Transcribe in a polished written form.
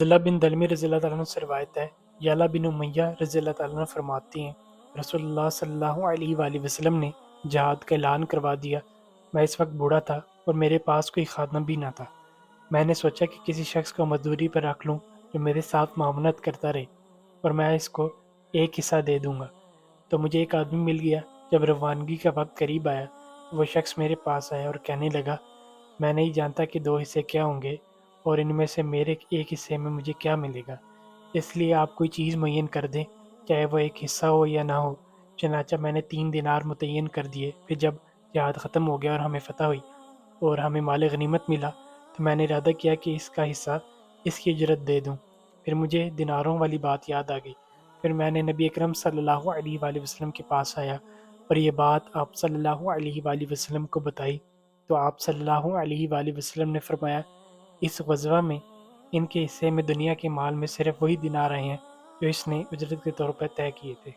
عبداللہ بن دلمی رضی اللہ تعالیٰ عنہ سے روایت ہے، یعلا بن امیہ رضی اللہ تعالیٰ عنہ فرماتی ہیں، رسول اللہ صلی اللہ علیہ وآلہ وسلم نے جہاد کا اعلان کروا دیا۔ میں اس وقت بوڑھا تھا اور میرے پاس کوئی خادم بھی نہ تھا۔ میں نے سوچا کہ کسی شخص کو مزدوری پر رکھ لوں جو میرے ساتھ معاونت کرتا رہے اور میں اس کو ایک حصہ دے دوں گا۔ تو مجھے ایک آدمی مل گیا۔ جب روانگی کا وقت قریب آیا تو وہ شخص میرے پاس آیا اور کہنے لگا، میں نہیں جانتا کہ دو حصے کیا ہوں گے اور ان میں سے میرے ایک حصے میں مجھے کیا ملے گا، اس لیے آپ کوئی چیز معین کر دیں، چاہے وہ ایک حصہ ہو یا نہ ہو۔ چنانچہ میں نے 3 دینار متعین کر دیے۔ پھر جب جہاد ختم ہو گیا اور ہمیں فتح ہوئی اور ہمیں مال غنیمت ملا تو میں نے ارادہ کیا کہ اس کا حصہ اس کی اجرت دے دوں۔ پھر مجھے دیناروں والی بات یاد آ گئی۔ پھر میں نے نبی اکرم صلی اللہ علیہ وآلہ وسلم کے پاس آیا اور یہ بات آپ صلی اللہ علیہ وآلہ وسلم کو بتائی تو آپ صلی اللہ علیہ وآلہ وسلم نے فرمایا، اس غزوہ میں ان کے حصے میں دنیا کے مال میں صرف وہی دینار آئے ہیں جو اس نے اجرت کے طور پر طے کیے تھے۔